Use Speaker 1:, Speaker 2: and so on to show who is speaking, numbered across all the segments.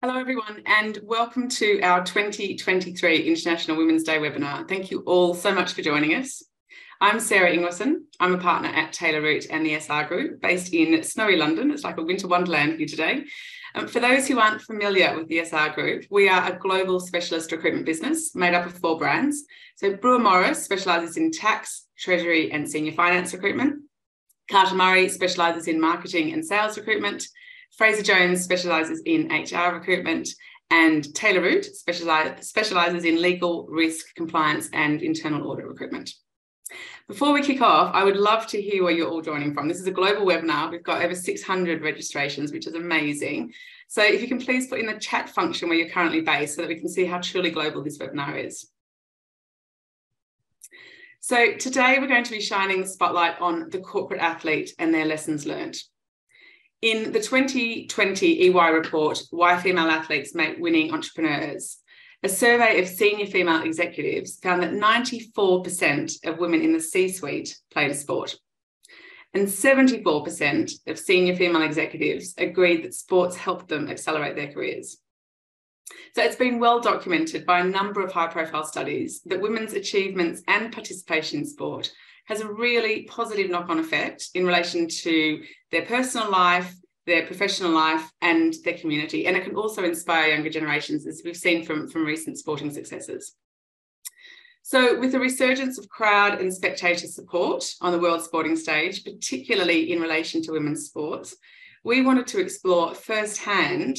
Speaker 1: Hello everyone and welcome to our 2023 International Women's Day webinar. Thank you all so much for joining us. I'm Sarah Ingwersen. I'm a partner at Taylor Root and the SR Group based in snowy London. It's like a winter wonderland here today. For those who aren't familiar with the SR Group, we are a global specialist recruitment business made up of 4 brands. So Brewer Morris specialises in tax, treasury and senior finance recruitment. Carter Murray specialises in marketing and sales recruitment. Fraser Jones specialises in HR recruitment, and Taylor Root specialises in legal, risk, compliance and internal audit recruitment. Before we kick off, I would love to hear where you're all joining from. This is a global webinar. We've got over 600 registrations, which is amazing. So if you can please put in the chat function where you're currently based so that we can see how truly global this webinar is. So today we're going to be shining the spotlight on the corporate athlete and their lessons learned. In the 2020 EY report, Why Female Athletes Make Winning Entrepreneurs, a survey of senior female executives found that 94% of women in the C-suite played a sport. And 74% of senior female executives agreed that sports helped them accelerate their careers. So it's been well documented by a number of high-profile studies that women's achievements and participation in sport has a really positive knock-on effect in relation to their personal life, their professional life and their community. And it can also inspire younger generations, as we've seen from recent sporting successes. So with the resurgence of crowd and spectator support on the world sporting stage, particularly in relation to women's sports, we wanted to explore firsthand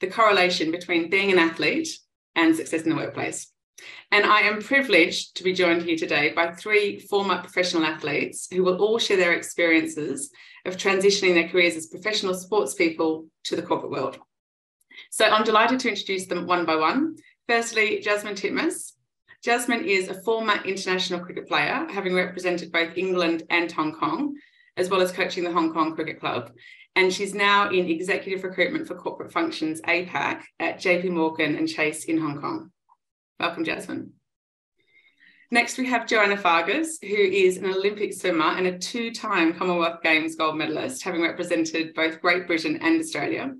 Speaker 1: the correlation between being an athlete and success in the workplace. And I am privileged to be joined here today by 3 former professional athletes who will all share their experiences of transitioning their careers as professional sports people to the corporate world. So I'm delighted to introduce them one by one. Firstly, Jasmine Titmuss. Jasmine is a former international cricket player, having represented both England and Hong Kong, as well as coaching the Hong Kong Cricket Club. And she's now in executive recruitment for corporate functions APAC at JP Morgan and Chase in Hong Kong. Welcome, Jasmine. Next, we have Joanna Fargus, who is an Olympic swimmer and a 2-time Commonwealth Games gold medalist, having represented both Great Britain and Australia.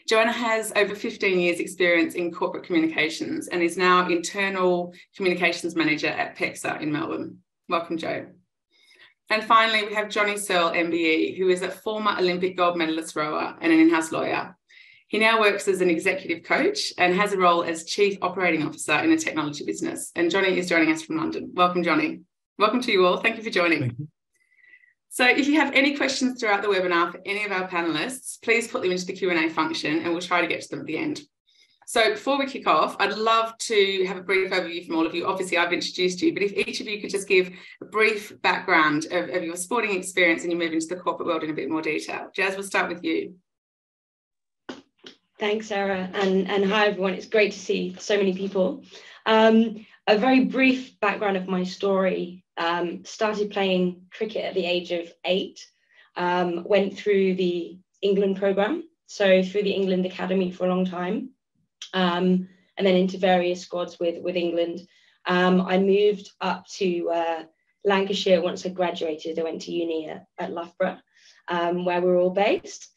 Speaker 1: Joanna has over 15 years experience in corporate communications and is now internal communications manager at PEXA in Melbourne. Welcome, Jo. And finally, we have Jonny Searle MBE, who is a former Olympic gold medalist rower and an in-house lawyer. He now works as an executive coach and has a role as Chief Operating Officer in a technology business. And Jonny is joining us from London. Welcome, Jonny. Welcome to you all. Thank you for joining.
Speaker 2: Thank you.
Speaker 1: So if you have any questions throughout the webinar for any of our panellists, please put them into the Q&A function and we'll try to get to them at the end. So before we kick off, I'd love to have a brief overview from all of you. Obviously, I've introduced you, but if each of you could just give a brief background of your sporting experience and you move into the corporate world in a bit more detail. Jazz, we'll start with you.
Speaker 3: Thanks, Sarah, and hi everyone. It's great to see so many people. A very brief background of my story. Started playing cricket at the age of 8. Went through the England programme, so through the England Academy for a long time, and then into various squads with England. I moved up to Lancashire once I graduated. I went to uni at Loughborough, where we're all based.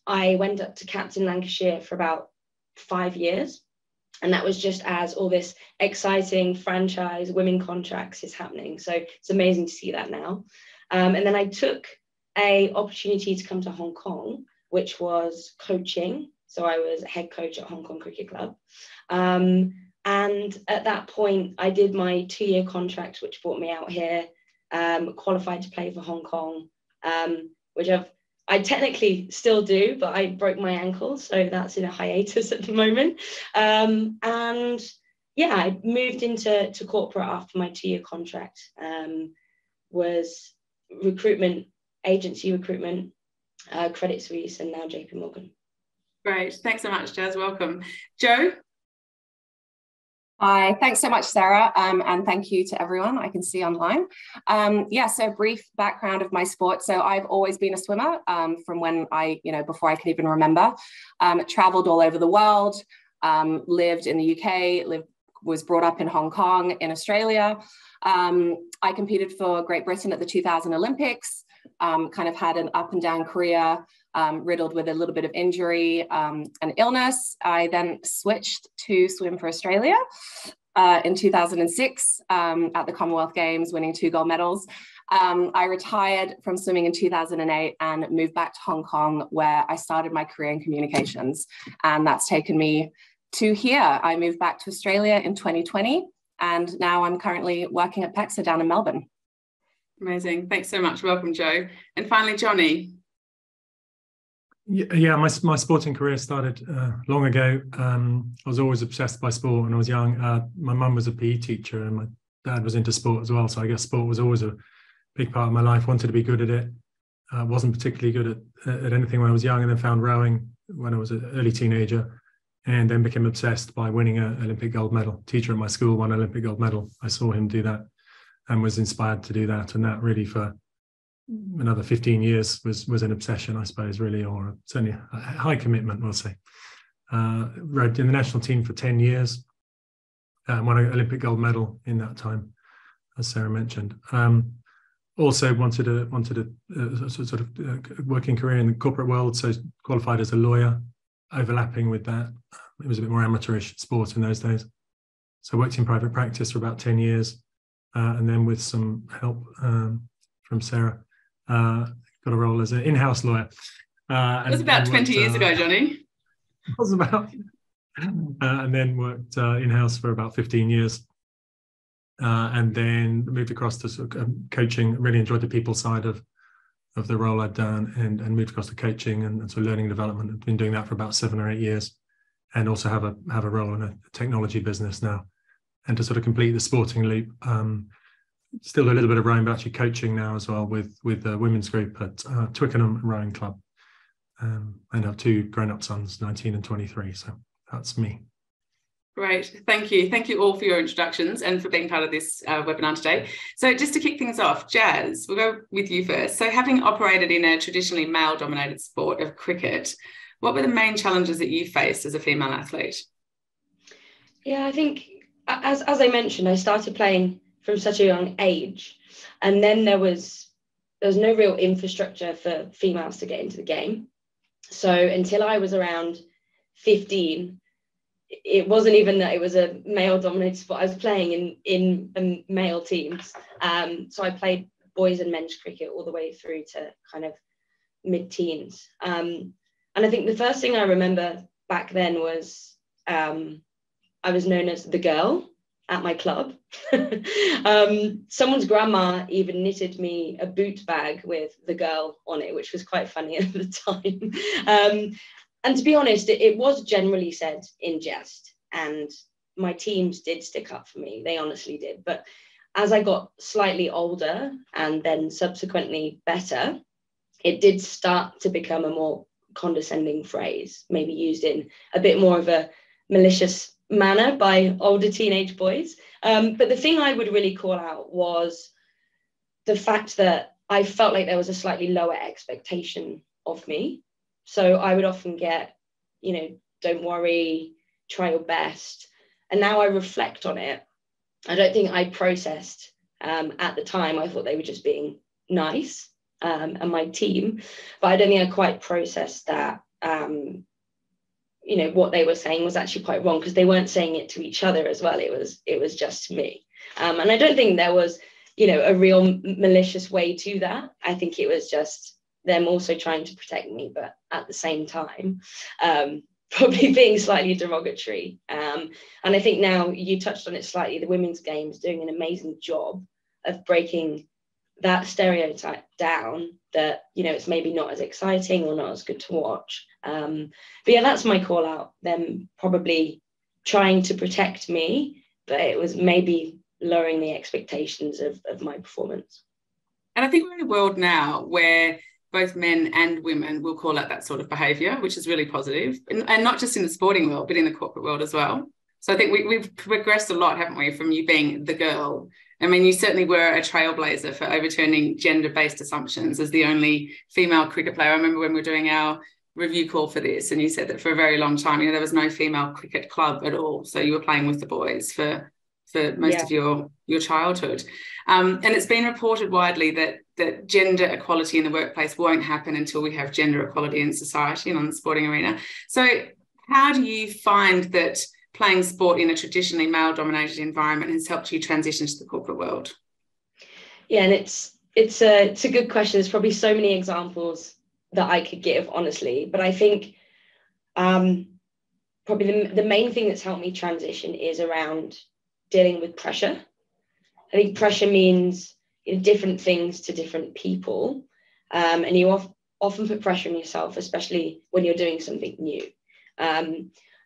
Speaker 3: I went up to captain Lancashire for about 5 years. And that was just as all this exciting franchise women contracts is happening. So it's amazing to see that now. And then I took an opportunity to come to Hong Kong, which was coaching. So I was a head coach at Hong Kong Cricket Club. And at that point, I did my 2-year contract, which brought me out here, qualified to play for Hong Kong, which I technically still do, but I broke my ankle, so that's in a hiatus at the moment. And yeah, I moved into corporate after my 2-year contract, was recruitment, agency recruitment, Credit Suisse, and now JP Morgan.
Speaker 1: Great, thanks so much, Jazz. Welcome. Jo?
Speaker 4: Hi, thanks so much, Sarah, and thank you to everyone I can see online. Yeah, so brief background of my sport. So I've always been a swimmer from when before I could even remember. Traveled all over the world, lived in the UK, was brought up in Hong Kong, in Australia. I competed for Great Britain at the 2000 Olympics, kind of had an up and down career, riddled with a little bit of injury and illness. I then switched to Swim for Australia in 2006 at the Commonwealth Games, winning 2 gold medals. I retired from swimming in 2008 and moved back to Hong Kong, where I started my career in communications. And that's taken me to here. I moved back to Australia in 2020, and now I'm currently working at PEXA down in Melbourne.
Speaker 1: Amazing. Thanks so much. Welcome, Jo. And finally, Jonny.
Speaker 2: Yeah, my sporting career started long ago. I was always obsessed by sport when I was young. My mum was a PE teacher and my dad was into sport as well. So I guess sport was always a big part of my life. Wanted to be good at it. Wasn't particularly good at anything when I was young, and then found rowing when I was an early teenager, and then became obsessed by winning an Olympic gold medal. Teacher at my school won an Olympic gold medal. I saw him do that and was inspired to do that. And that really for another 15 years was an obsession, I suppose, really, or certainly a high commitment, we'll say. Rowed in the national team for 10 years, won an Olympic gold medal in that time, as Sarah mentioned. Also wanted a sort of working career in the corporate world, so qualified as a lawyer, overlapping with that. It was a bit more amateurish sport in those days. So I worked in private practice for about 10 years, and then with some help from Sarah, got a role as an in-house lawyer.
Speaker 1: It was about 20 years ago, Jonny.
Speaker 2: It was about, and then worked in-house for about 15 years. And then moved across to sort of coaching. Really enjoyed the people side of the role I'd done, and moved across to coaching and sort of learning and development. I've been doing that for about 7 or 8 years, and also have a role in a technology business now. And to sort of complete the sporting loop, still a little bit of rowing, but actually coaching now as well with the women's group at Twickenham Rowing Club. And have 2 grown-up sons, 19 and 23. So that's me.
Speaker 1: Great. Thank you. Thank you all for your introductions and for being part of this webinar today. So just to kick things off, Jazz, we'll go with you first. So having operated in a traditionally male-dominated sport of cricket, what were the main challenges that you faced as a female athlete?
Speaker 3: Yeah, I think, as I mentioned, I started playing from such a young age, and then there was no real infrastructure for females to get into the game. So until I was around 15, it wasn't even that it was a male-dominated sport. I was playing in male teams. So I played boys and men's cricket all the way through to kind of mid-teens. And I think the first thing I remember back then was I was known as the girl at my club. Someone's grandma even knitted me a boot bag with the girl on it, which was quite funny at the time. And to be honest, it was generally said in jest, and my teams did stick up for me. They honestly did. But as I got slightly older and then subsequently better, it did start to become a more condescending phrase, maybe used in a bit more of a malicious manner by older teenage boys. But the thing I would really call out was the fact that I felt like there was a slightly lower expectation of me. So I would often get, don't worry, try your best. And now I reflect on it. I don't think I processed at the time. I thought they were just being nice and my team. But I don't think I quite processed that, what they were saying was actually quite wrong, because they weren't saying it to each other as well. It was just to me. And I don't think there was, a real malicious way to that. I think it was just them also trying to protect me, but at the same time, probably being slightly derogatory. And I think now you touched on it slightly, the women's games doing an amazing job of breaking that stereotype down, that, it's maybe not as exciting or not as good to watch. But yeah, that's my call out, them probably trying to protect me, but it was maybe lowering the expectations of my performance.
Speaker 1: And I think we're in a world now where both men and women will call out that sort of behaviour, which is really positive. And not just in the sporting world, but in the corporate world as well. So I think we've progressed a lot, haven't we, from you being the girl. I mean, you certainly were a trailblazer for overturning gender-based assumptions as the only female cricket player. I remember when we were doing our review call for this, and you said that for a very long time, there was no female cricket club at all. So you were playing with the boys for for most of your childhood. And it's been reported widely that gender equality in the workplace won't happen until we have gender equality in society and on the sporting arena. So how do you find that playing sport in a traditionally male-dominated environment has helped you transition to the corporate world?
Speaker 3: Yeah, and it's a good question. There's probably so many examples that I could give, honestly, but I think probably the main thing that's helped me transition is around dealing with pressure. I think pressure means different things to different people, and you often put pressure on yourself, especially when you're doing something new.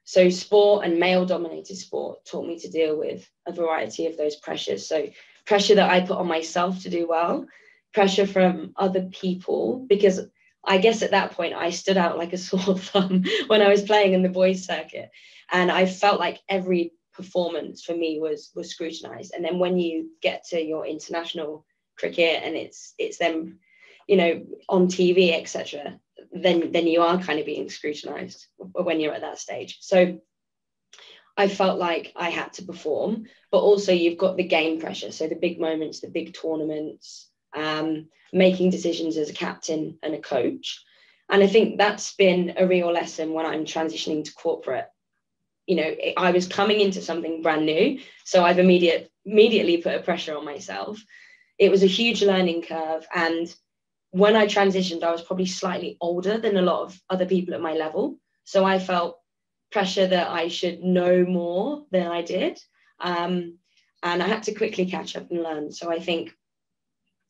Speaker 3: So sport and male-dominated sport taught me to deal with a variety of those pressures. So pressure that I put on myself to do well, pressure from other people, because I guess at that point I stood out like a sore thumb when I was playing in the boys circuit, and I felt like every performance for me was scrutinized. And then when you get to your international cricket and it's them, on TV, etc., then you are kind of being scrutinized when you're at that stage. So I felt like I had to perform, but also you've got the game pressure. So the big moments, the big tournaments, making decisions as a captain and a coach. And I think that's been a real lesson when I'm transitioning to corporate. I was coming into something brand new, so I've immediately put a pressure on myself. It was a huge learning curve, and when I transitioned, I was probably slightly older than a lot of other people at my level, so I felt pressure that I should know more than I did, and I had to quickly catch up and learn. So I think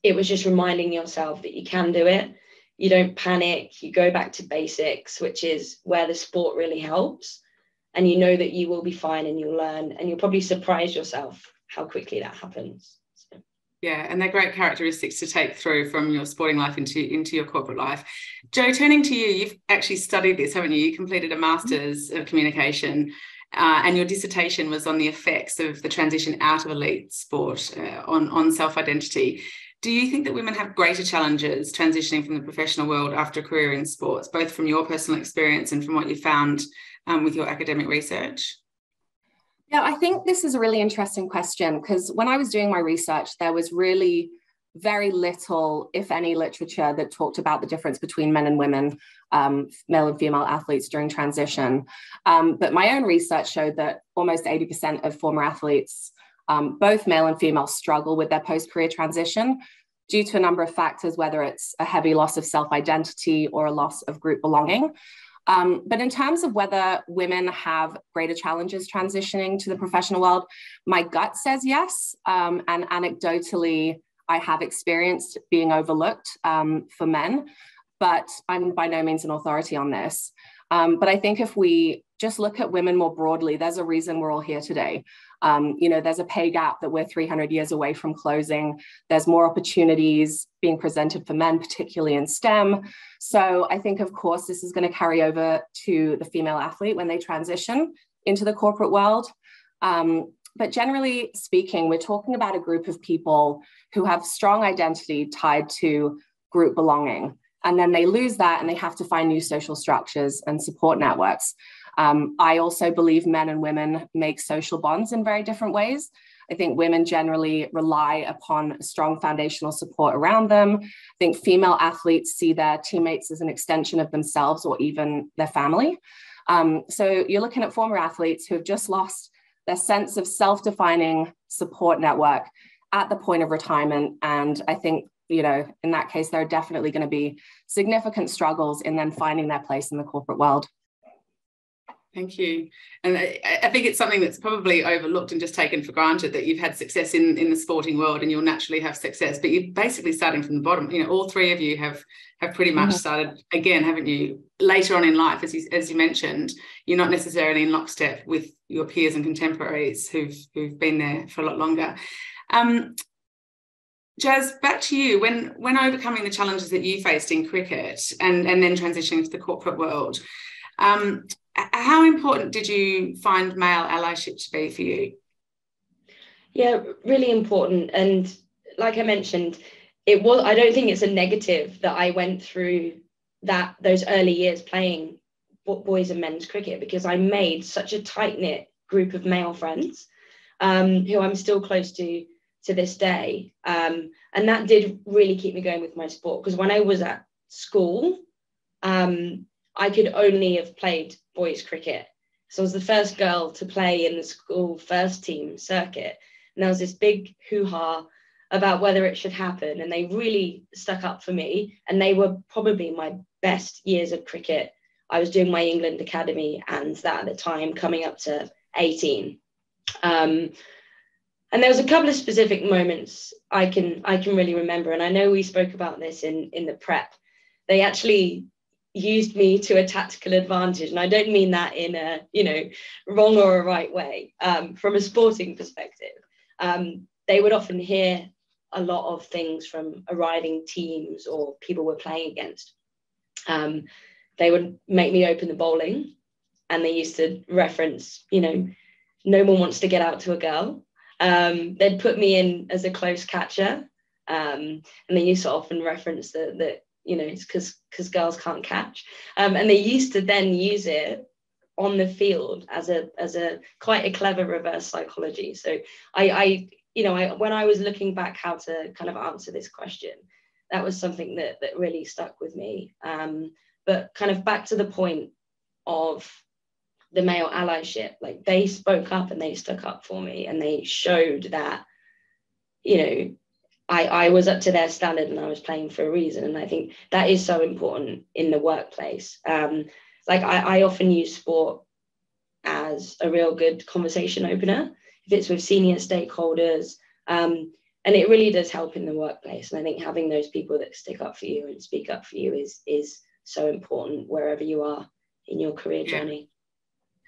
Speaker 3: it was just reminding yourself that you can do it. You don't panic, you go back to basics, which is where the sport really helps. And you know that you will be fine and you'll learn, and you'll probably surprise yourself how quickly that happens. So.
Speaker 1: Yeah, and they're great characteristics to take through from your sporting life into your corporate life. Jo, turning to you, you've actually studied this, haven't you? You completed a Master's of Communication, and your dissertation was on the effects of the transition out of elite sport on self-identity. Do you think that women have greater challenges transitioning from the professional world after a career in sports, both from your personal experience and from what you found with your academic research?
Speaker 4: Yeah, I think this is a really interesting question, because when I was doing my research, there was really very little, if any, literature that talked about the difference between men and women, male and female athletes during transition. But my own research showed that almost 80% of former athletes, both male and female, struggle with their post-career transition due to a number of factors, whether it's a heavy loss of self-identity or a loss of group belonging. But in terms of whether women have greater challenges transitioning to the professional world, my gut says yes. And anecdotally, I have experienced being overlooked for men, but I'm by no means an authority on this. But I think if we just look at women more broadly, there's a reason we're all here today. There's a pay gap that we're 300 years away from closing. There's more opportunities being presented for men, particularly in STEM. So I think, of course, this is going to carry over to the female athlete when they transition into the corporate world. But generally speaking, we're talking about a group of people who have strong identity tied to group belonging. And then they lose that and they have to find new social structures and support networks. I also believe men and women make social bonds in very different ways. I think women generally rely upon strong foundational support around them. I think female athletes see their teammates as an extension of themselves or even their family. So you're looking at former athletes who have just lost their sense of self-defining support network at the point of retirement. And I think, in that case, there are definitely going to be significant struggles in then finding their place in the corporate world.
Speaker 1: Thank you. And I think it's something that's probably overlooked and just taken for granted, that you've had success in the sporting world and you'll naturally have success, but you're basically starting from the bottom. All three of you have pretty much started again, haven't you? Later on in life, as you mentioned, you're not necessarily in lockstep with your peers and contemporaries who've been there for a lot longer. Jazz, back to you. When overcoming the challenges that you faced in cricket and then transitioning to the corporate world, how important did you find male allyship to be for you?
Speaker 3: Yeah, really important. And like I mentioned, I don't think it's a negative that I went through those early years playing boys and men's cricket, because I made such a tight-knit group of male friends. who I'm still close to this day. And that did really keep me going with my sport, because when I was at school, I could only have played boys cricket. So I was the first girl to play in the school first team circuit. And there was this big hoo-ha about whether it should happen. And they really stuck up for me. And they were probably my best years of cricket. I was doing my England Academy and that at the time, coming up to 18. And there was a couple of specific moments I can really remember. And I know we spoke about this in the prep. They actually used me to a tactical advantage. And I don't mean that in a, wrong or a right way. From a sporting perspective, they would often hear a lot of things from arriving teams or people we're playing against. They would make me open the bowling, and they used to reference, no one wants to get out to a girl. They'd put me in as a close catcher, and they used to often reference that it's because girls can't catch, and they used to then use it on the field as a quite a clever reverse psychology. So I when I was looking back how to kind of answer this question, that was something that really stuck with me. But kind of back to the point of the male allyship, like they spoke up and they stuck up for me, and they showed that, I was up to their standard and I was playing for a reason. And I think that is so important in the workplace. I often use sport as a real good conversation opener, if it's with senior stakeholders, and it really does help in the workplace. And I think having those people that stick up for you and speak up for you is so important wherever you are in your career journey.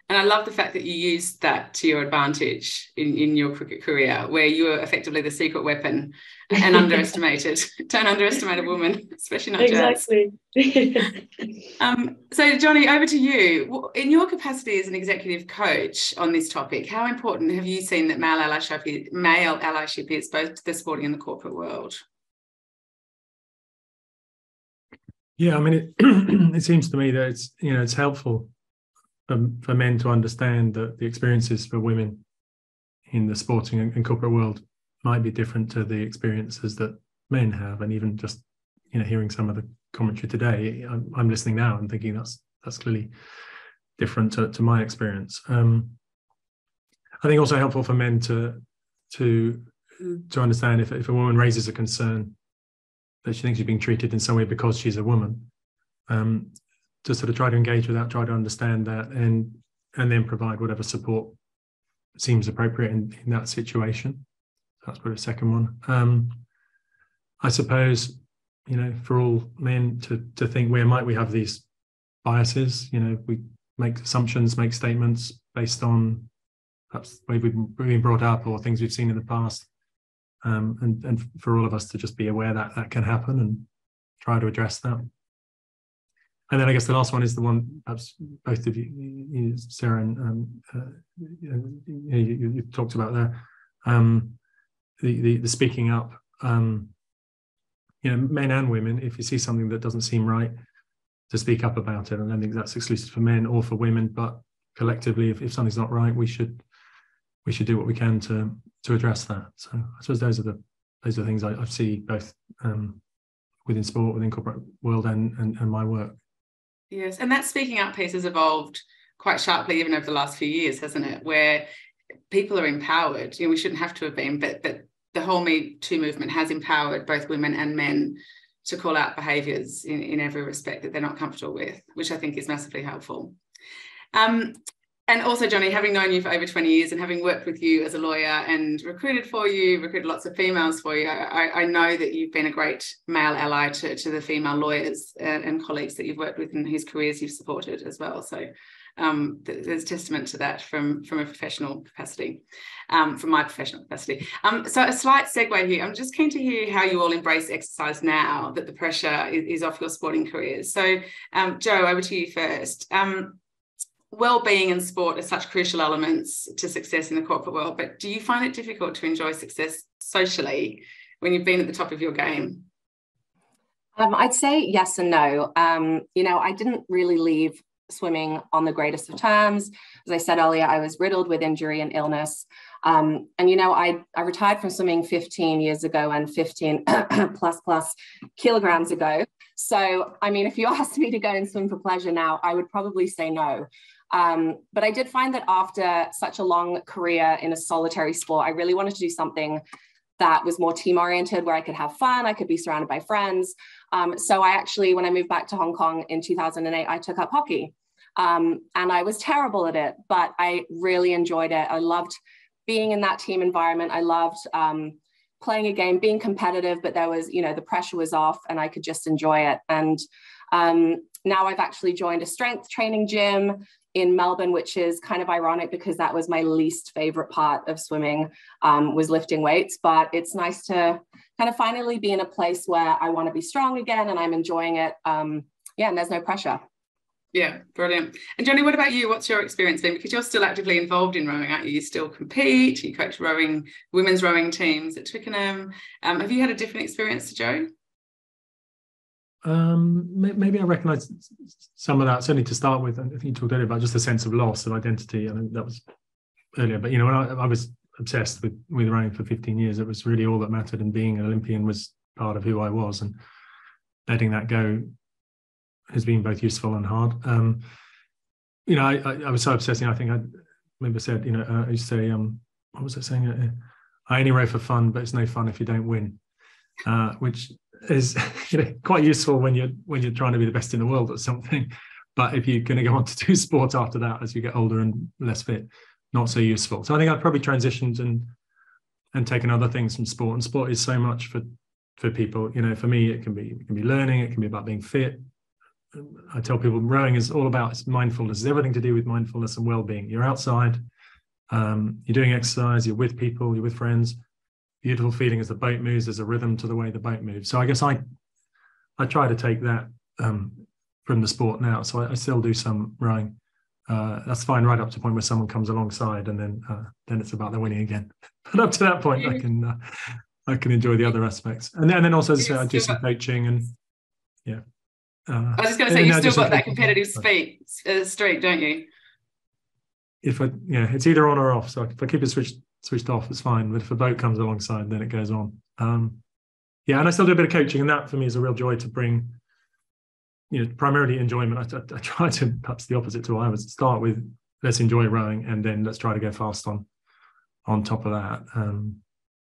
Speaker 1: And I love the fact that you used that to your advantage in your cricket career, where you were effectively the secret weapon and underestimated. Don't underestimate a woman, especially not
Speaker 3: exactly.
Speaker 1: So, Jonny, over to you. In your capacity as an executive coach on this topic, how important have you seen that male allyship is both to the sporting and the corporate world?
Speaker 2: Yeah, I mean, it seems to me that it's helpful for men to understand that the experiences for women in the sporting and corporate world might be different to the experiences that men have. And even just hearing some of the commentary today, I'm listening now and thinking that's clearly different to my experience. I think also helpful for men to understand if a woman raises a concern that she thinks she's being treated in some way because she's a woman, to sort of try to engage with that, try to understand that, and then provide whatever support seems appropriate in that situation. That's probably the second one. I suppose, for all men to think, where might we have these biases? We make assumptions, make statements based on perhaps the way we've been brought up or things we've seen in the past. And for all of us to just be aware that can happen and try to address that. And then I guess the last one is the one perhaps both of you, Sarah, and you talked about there, the speaking up. Men and women, if you see something that doesn't seem right, to speak up about it. I don't think that's exclusive for men or for women, but collectively, if something's not right, we should do what we can to address that. So I suppose those are the things I see both within sport, within corporate world, and my work.
Speaker 1: Yes, and that speaking up piece has evolved quite sharply even over the last few years, hasn't it? Where people are empowered. We shouldn't have to have been, but the whole Me Too movement has empowered both women and men to call out behaviours in every respect that they're not comfortable with, which I think is massively helpful. And also, Jonny, having known you for over 20 years and having worked with you as a lawyer and recruited lots of females for you, I know that you've been a great male ally to the female lawyers and colleagues that you've worked with and whose careers you've supported as well. So there's testament to that from a professional capacity, from my professional capacity. So a slight segue here. I'm just keen to hear how you all embrace exercise now that the pressure is off your sporting careers. So Jo, over to you first. Well-being and sport are such crucial elements to success in the corporate world, but do you find it difficult to enjoy success socially when you've been at the top of your game?
Speaker 4: I'd say yes and no. I didn't really leave swimming on the greatest of terms. As I said earlier, I was riddled with injury and illness. And, you know, I retired from swimming 15 years ago and 15 plus kilograms ago. So, I mean, if you asked me to go and swim for pleasure now, I would probably say no. But I did find that after such a long career in a solitary sport, I really wanted to do something that was more team oriented, where I could have fun, I could be surrounded by friends. So I actually, when I moved back to Hong Kong in 2008, I took up hockey. And I was terrible at it, but I really enjoyed it. I loved being in that team environment. I loved playing a game, being competitive, but there was, you know, the pressure was off and I could just enjoy it. And now I've actually joined a strength training gym in Melbourne, which is kind of ironic because that was my least favorite part of swimming, was lifting weights. But it's nice to kind of finally be in a place where I want to be strong again and I'm enjoying it. Yeah, and there's no pressure.
Speaker 1: Yeah, brilliant. And Jonny, what about you? What's your experience been? Because you're still actively involved in rowing, aren't you? You still compete, you coach rowing, women's rowing teams at Twickenham. Have you had a different experience to Joe?
Speaker 2: Maybe I recognise some of that, certainly to start with. I think you talked earlier about just a sense of loss of identity. I think that was earlier, but you know, when I was obsessed with rowing for 15 years, it was really all that mattered, and being an Olympian was part of who I was, and letting that go has been both useful and hard. You know, I was so obsessed. You know, I think I remember said, you know, I used to say, what was I saying? I only row for fun, but it's no fun if you don't win, which is, you know, quite useful when you're trying to be the best in the world at something. But if you're going to go on to do sport after that as you get older and less fit, not so useful. So I think I've probably transitioned and taken other things from sport. And sport is so much for people. You know, for me, it can be learning. It can be about being fit. I tell people rowing is all about mindfulness. It's everything to do with mindfulness and well-being. You're outside, you're doing exercise, you're with people, you're with friends. Beautiful feeling as the boat moves. There's a rhythm to the way the boat moves. So I guess I try to take that from the sport now. So I still do some rowing. That's fine right up to the point where someone comes alongside, and then it's about the winning again. But up to that point, I can enjoy the other aspects. And then also, as I say, I do some coaching and yeah.
Speaker 1: I was just going to say, you've still got that competitive streak, don't you?
Speaker 2: It's either on or off. So if I keep it switched off, it's fine. But if a boat comes alongside, then it goes on. Yeah, and I still do a bit of coaching, and that for me is a real joy to bring. You know, primarily enjoyment. I try to, perhaps the opposite to what I was, start with, let's enjoy rowing, and then let's try to go fast on top of that.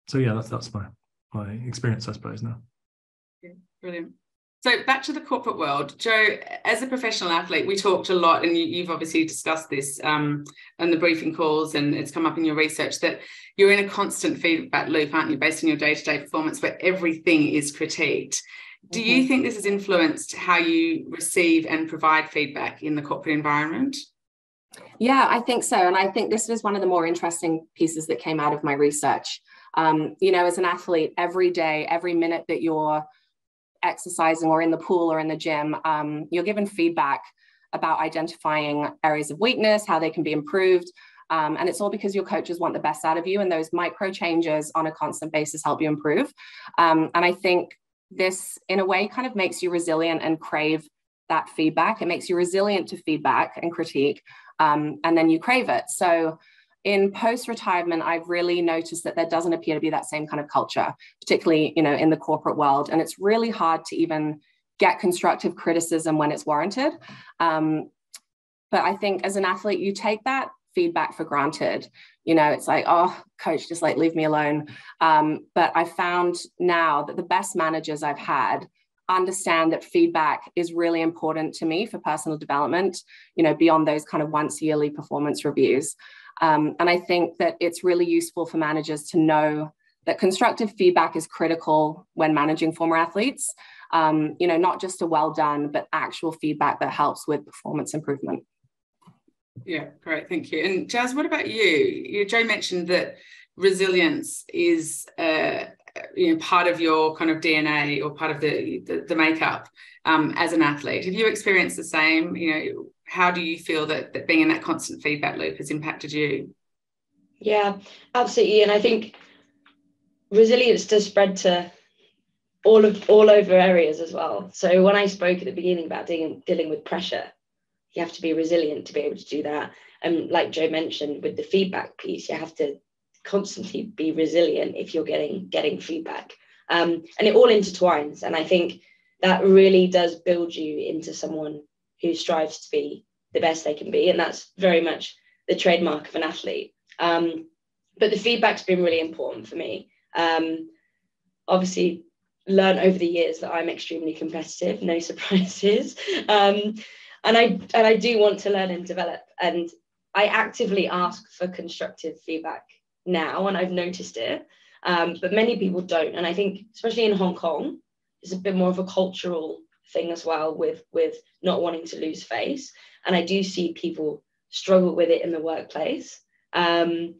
Speaker 2: So yeah, that's my experience, I suppose, now.
Speaker 1: Yeah, brilliant. So back to the corporate world, Joe, as a professional athlete, we talked a lot, and you've obviously discussed this on the briefing calls, and it's come up in your research, that you're in a constant feedback loop, aren't you, based on your day-to-day performance, where everything is critiqued. Do you think this has influenced how you receive and provide feedback in the corporate environment?
Speaker 4: Yeah, I think so. And I think this was one of the more interesting pieces that came out of my research. You know, as an athlete, every day, every minute that you're exercising or in the pool or in the gym, you're given feedback about identifying areas of weakness, how they can be improved. And it's all because your coaches want the best out of you, and those micro changes on a constant basis help you improve. And I think this, in a way, kind of makes you resilient and crave that feedback. It makes you resilient to feedback and critique, and then you crave it. So in post-retirement, I've really noticed that there doesn't appear to be that same kind of culture, particularly, you know, in the corporate world. And it's really hard to even get constructive criticism when it's warranted. But I think as an athlete, you take that feedback for granted. You know, it's like, oh, coach, just like leave me alone. But I found now that the best managers I've had understand that feedback is really important to me for personal development, you know, beyond those kind of once yearly performance reviews. And I think that it's really useful for managers to know that constructive feedback is critical when managing former athletes, you know, not just a well done, but actual feedback that helps with performance improvement.
Speaker 1: Yeah, great. Thank you. And Jazz, what about you? Joe mentioned that resilience is you know, part of your kind of DNA or part of the makeup as an athlete. Have you experienced the same? You know, how do you feel that being in that constant feedback loop has impacted you?
Speaker 3: Yeah, absolutely. And I think resilience does spread to all over areas as well. So when I spoke at the beginning about dealing with pressure, you have to be resilient to be able to do that. And like Joe mentioned, with the feedback piece, you have to constantly be resilient if you're getting feedback. And it all intertwines. And I think that really does build you into someone who strives to be the best they can be. And that's very much the trademark of an athlete. But the feedback's been really important for me. Obviously, learned over the years that I'm extremely competitive, no surprises. And I do want to learn and develop. And I actively ask for constructive feedback now, and I've noticed it. But many people don't. And I think, especially in Hong Kong, it's a bit more of a cultural thing as well with not wanting to lose face. And I do see people struggle with it in the workplace. And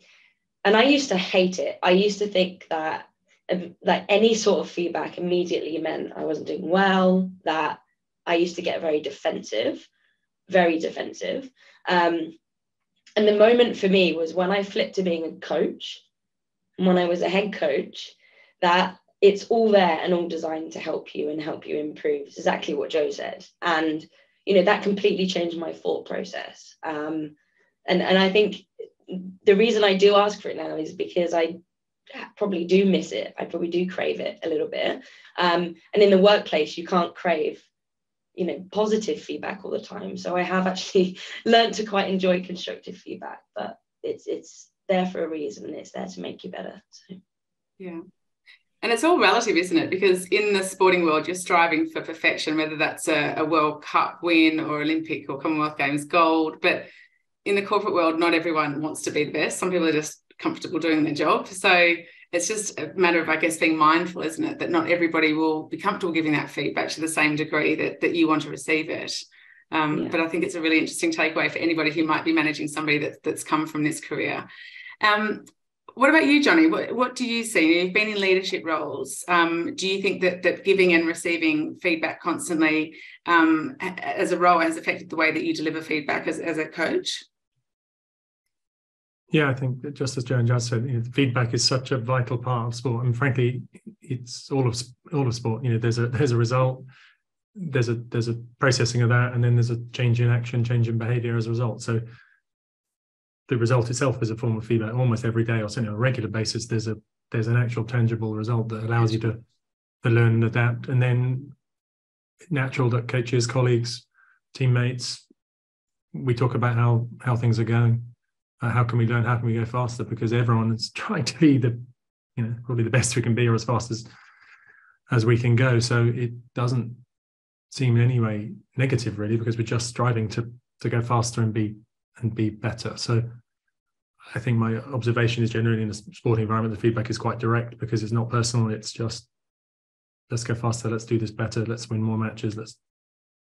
Speaker 3: I used to hate it. I used to think that any sort of feedback immediately meant I wasn't doing well, that I used to get very defensive. And the moment for me was when I flipped to being a coach, and when I was a head coach, that it's all there and all designed to help you and help you improve. It's exactly what Joe said. And, that completely changed my thought process. And I think the reason I do ask for it now is because I probably do miss it. I probably do crave it a little bit. And in the workplace, you can't crave, positive feedback all the time. So I have actually learned to quite enjoy constructive feedback, but it's there for a reason. It's there to make you better. So.
Speaker 1: Yeah. And it's all relative, isn't it? Because in the sporting world, you're striving for perfection, whether that's a World Cup win or Olympic or Commonwealth Games gold. But in the corporate world, not everyone wants to be the best. Some people are just comfortable doing their job. So it's just a matter of, I guess, being mindful, isn't it? That not everybody will be comfortable giving that feedback to the same degree that you want to receive it. But I think it's a really interesting takeaway for anybody who might be managing somebody that's come from this career. What about you, Jonny? What do you see? You've been in leadership roles. Do you think that giving and receiving feedback constantly as a role has affected the way that you deliver feedback as a coach?
Speaker 2: Yeah, I think that just as Joe and Jazz said, feedback is such a vital part of sport, and frankly, it's all of sport. There's a result, there's a processing of that, and then there's a change in action, change in behaviour as a result. So the result itself is a form of feedback almost every day, or certainly on a regular basis. There's an actual tangible result that allows you to learn and adapt, and then natural that coaches, colleagues, teammates, we talk about how things are going. How can we learn? How can we go faster? Because everyone is trying to be probably the best we can be, or as fast as we can go. So it doesn't seem in any way negative, really, because we're just striving to go faster and be better. So I think my observation is generally in a sporting environment, the feedback is quite direct because it's not personal. It's just, let's go faster, let's do this better, let's win more matches, let's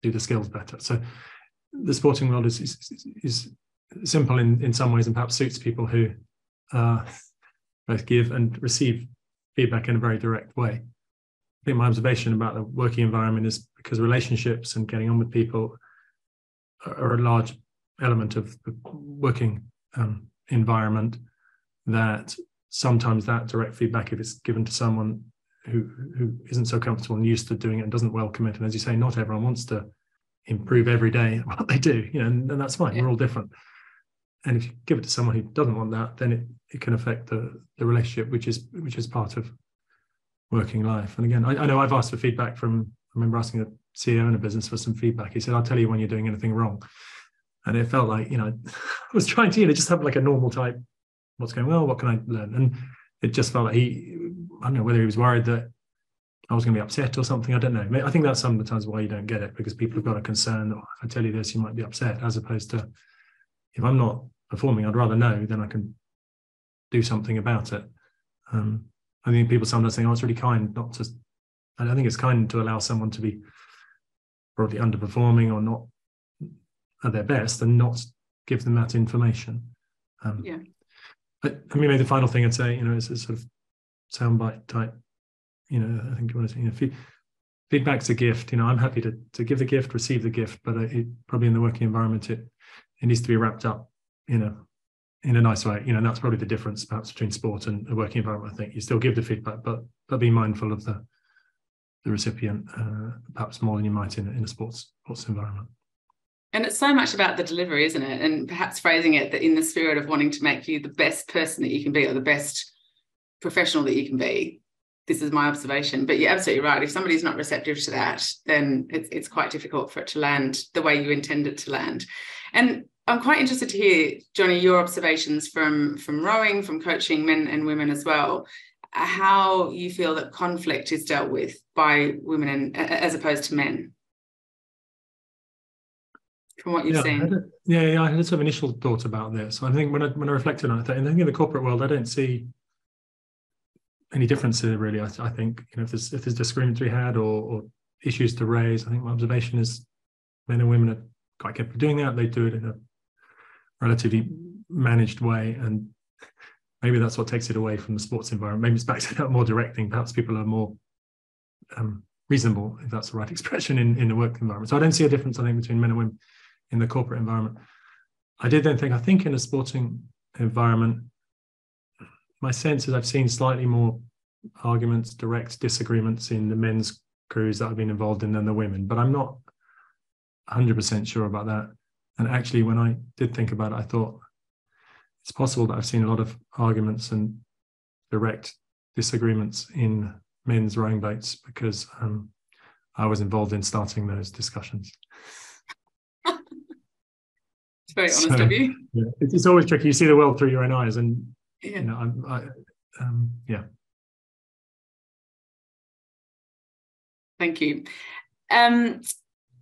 Speaker 2: do the skills better. So the sporting world is simple in some ways, and perhaps suits people who both give and receive feedback in a very direct way. I think my observation about the working environment is because relationships and getting on with people are a large element of the working environment, that sometimes that direct feedback, if it's given to someone who isn't so comfortable and used to doing it and doesn't welcome it, and as you say, not everyone wants to improve every day what they do, and that's fine. We're all different. And if you give it to someone who doesn't want that, then it can affect the relationship, which is part of working life. And again, I know I've asked for feedback I remember asking a CEO in a business for some feedback. He said, I'll tell you when you're doing anything wrong. And it felt like, I was trying to, just have like a normal type, what's going well, what can I learn? And it just felt like I don't know whether he was worried that I was going to be upset or something. I don't know. I think that's sometimes why you don't get it, because people have got a concern that if I tell you this, you might be upset, as opposed to, if I'm not performing, I'd rather know, then I can do something about it. I think people sometimes think, it's really kind not to, I don't think it's kind to allow someone to be probably underperforming or not at their best and not give them that information. But maybe the final thing I'd say, is a sort of soundbite type, I think you want to say, feedback's a gift. I'm happy to give the gift, receive the gift, but it probably in the working environment, it needs to be wrapped up, in a nice way. And that's probably the difference perhaps between sport and a working environment. I think you still give the feedback, but be mindful of the recipient, perhaps more than you might in a sports environment.
Speaker 1: And it's so much about the delivery, isn't it? And perhaps phrasing it that in the spirit of wanting to make you the best person that you can be, or the best professional that you can be. This is my observation. But you're absolutely right. If somebody's not receptive to that, then it's quite difficult for it to land the way you intend it to land. And I'm quite interested to hear, Jonny, your observations from rowing, from coaching men and women as well, how you feel that conflict is dealt with by women as opposed to men. From what you've seen.
Speaker 2: I had some initial thoughts about this. I think when I reflected on it, I think in the corporate world, I don't see any difference in it really. I think, you know, if there's disagreements we had or issues to raise, I think my observation is men and women are quite capable of doing that. They do it in a relatively managed way, and maybe that's what takes it away from the sports environment. Maybe it's back to that more directing. Perhaps people are more reasonable, if that's the right expression, in the work environment. So I don't see a difference, I think, between men and women in the corporate environment. I did then think, I think in a sporting environment, my sense is I've seen slightly more arguments, direct disagreements in the men's crews that I've been involved in than the women, but I'm not 100% sure about that. And actually, when I did think about it, I thought it's possible that I've seen a lot of arguments and direct disagreements in men's rowing boats because I was involved in starting those discussions.
Speaker 1: It's very honest of you.
Speaker 2: Yeah, it's always tricky. You see the world through your own eyes, and
Speaker 1: yeah.
Speaker 2: You know, yeah.
Speaker 1: Thank you.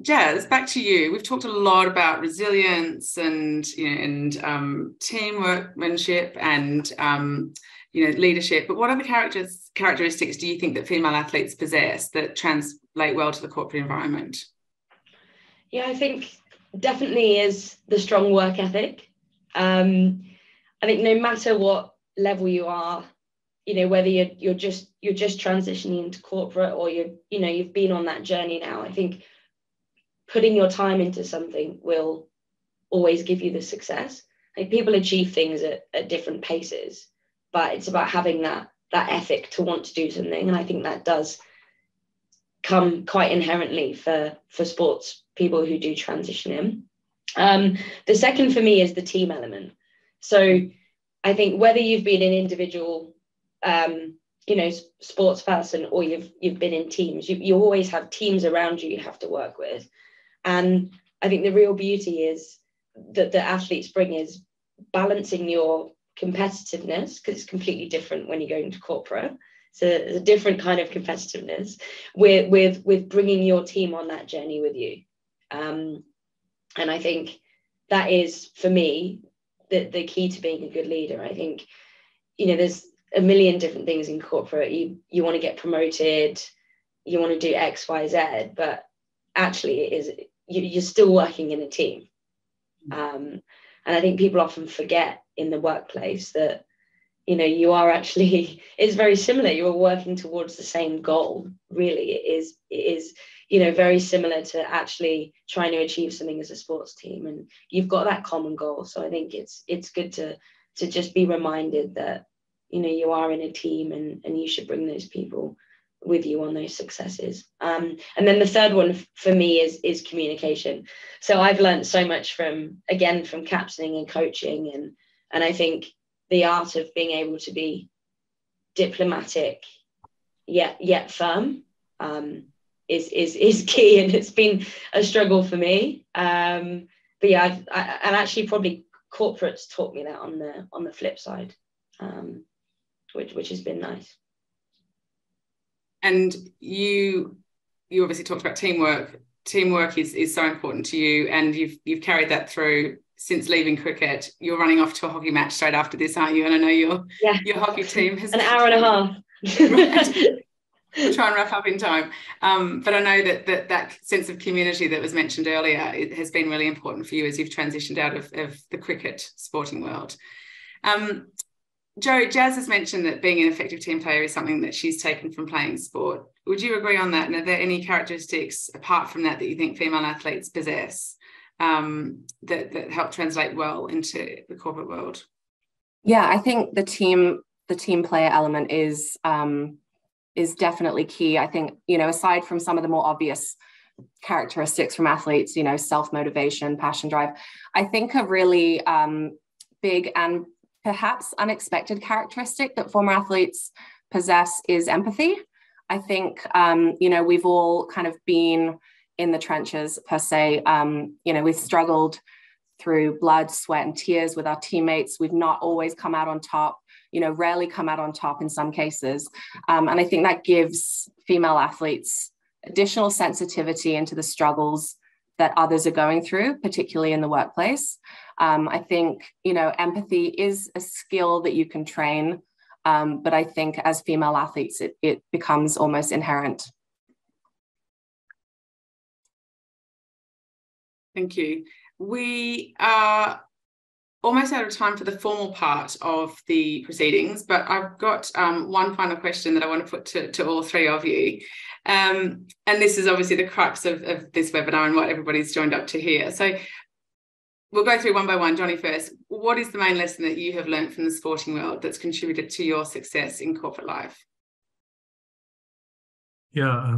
Speaker 1: Jazz, back to you. We've talked a lot about resilience and, you know, and teamworkmanship and you know, leadership. But what other characteristics do you think that female athletes possess that translate well to the corporate environment?
Speaker 3: Yeah, I think definitely is the strong work ethic. I think no matter what level you are, you know, whether you're just transitioning into corporate or you've been on that journey now, I think putting your time into something will always give you the success. Like, people achieve things at different paces, but it's about having that ethic to want to do something. And I think that does come quite inherently for sports people who do transition in. The second for me is the team element. So I think whether you've been an individual, you know, sports person, or you've been in teams, you always have teams around you have to work with. And I think the real beauty is that the athletes bring is balancing your competitiveness, because it's completely different when you go into corporate. So it's a different kind of competitiveness with bringing your team on that journey with you. And I think that is, for me, the key to being a good leader. I think, you know, there's a million different things in corporate. You want to get promoted, you want to do X, Y, Z, but actually it is, you're still working in a team. And I think people often forget in the workplace that, you know, you are actually, it's very similar. You're working towards the same goal. Really, it is, you know, very similar to actually trying to achieve something as a sports team, and you've got that common goal. So I think it's good to just be reminded that, you know, you are in a team, and you should bring those people with you on those successes. And then the third one for me is communication. So I've learned so much from captaining and coaching, and I think the art of being able to be diplomatic yet firm is key, and it's been a struggle for me. But yeah, and actually probably corporates taught me that on the flip side, which has been nice.
Speaker 1: And you obviously talked about teamwork. Teamwork is so important to you, and you've carried that through since leaving cricket. You're running off to a hockey match straight after this, aren't you? And I know your hockey team has
Speaker 3: an hour and a half.
Speaker 1: Right. We'll try and wrap up in time. But I know that sense of community that was mentioned earlier, it has been really important for you as you've transitioned out of the cricket sporting world. Jazz has mentioned that being an effective team player is something that she's taken from playing sport. Would you agree on that? And are there any characteristics apart from that you think female athletes possess that help translate well into the corporate world?
Speaker 4: Yeah, I think the team player element is definitely key. I think, you know, aside from some of the more obvious characteristics from athletes, you know, self-motivation, passion, drive, I think a really big and perhaps unexpected characteristic that former athletes possess is empathy. I think, you know, we've all kind of been in the trenches per se. You know, we've struggled through blood, sweat, and tears with our teammates. We've not always come out on top, you know, rarely come out on top in some cases. And I think that gives female athletes additional sensitivity into the struggles that others are going through, particularly in the workplace. I think, you know, empathy is a skill that you can train, but I think as female athletes, it becomes almost inherent.
Speaker 1: Thank you. We are almost out of time for the formal part of the proceedings, but I've got one final question that I want to put to all three of you. And this is obviously the crux of this webinar and what everybody's joined up to hear. So we'll go through one by one. Jonny first. What is the main lesson that you have learned from the sporting world that's contributed to your success in corporate life?
Speaker 2: Yeah,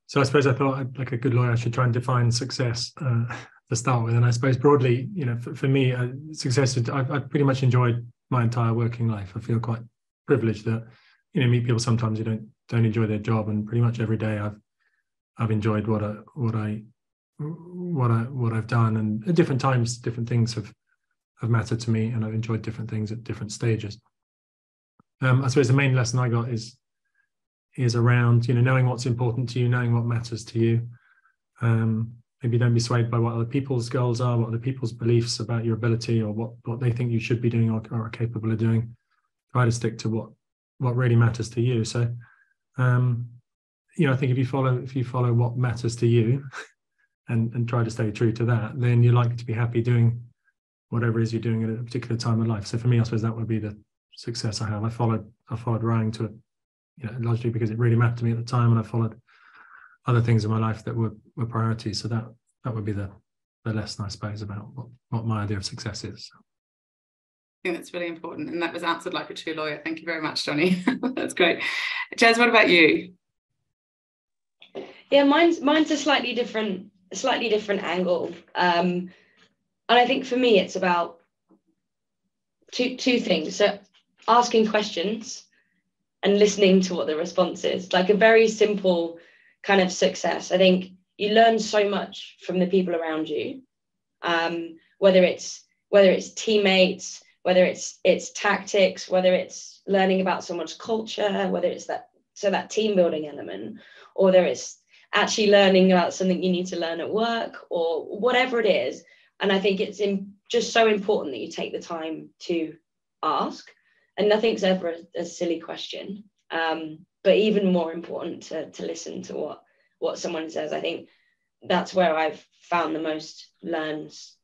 Speaker 2: so I suppose I thought, like a good lawyer, I should try and define success to start with. And I suppose broadly, you know, for me, success, I've pretty much enjoyed my entire working life. I feel quite privileged that, you know, meet people sometimes who don't enjoy their job, and pretty much every day I've enjoyed what I've done, and at different times, different things have mattered to me, and I've enjoyed different things at different stages. I suppose the main lesson I got is around, you know, knowing what's important to you, knowing what matters to you. Maybe don't be swayed by what other people's goals are, what other people's beliefs about your ability, or what they think you should be doing or are capable of doing. Try to stick to what really matters to you. So, you know, I think if you follow what matters to you and try to stay true to that, then you're likely to be happy doing whatever it is you're doing at a particular time of life. So for me, I suppose that would be the success I have. I followed rowing to it, you know, largely because it really mattered to me at the time, and I followed other things in my life that were priorities. So that would be the lesson, I suppose, about what my idea of success is.
Speaker 1: I think that's really important, and that was answered like a true lawyer. Thank you very much, Jonny. That's great. Jazz, what about you?
Speaker 3: Yeah, mine's a slightly different angle, and I think for me it's about two things. So asking questions and listening to what the response is. Like a very simple kind of success. I think you learn so much from the people around you, whether it's teammates, whether it's tactics, whether it's learning about someone's culture, whether it's that team building element, or whether it's actually learning about something you need to learn at work, or whatever it is. And I think it's just so important that you take the time to ask, and nothing's ever a silly question. But even more important to listen to what someone says. I think that's where I've found the most learns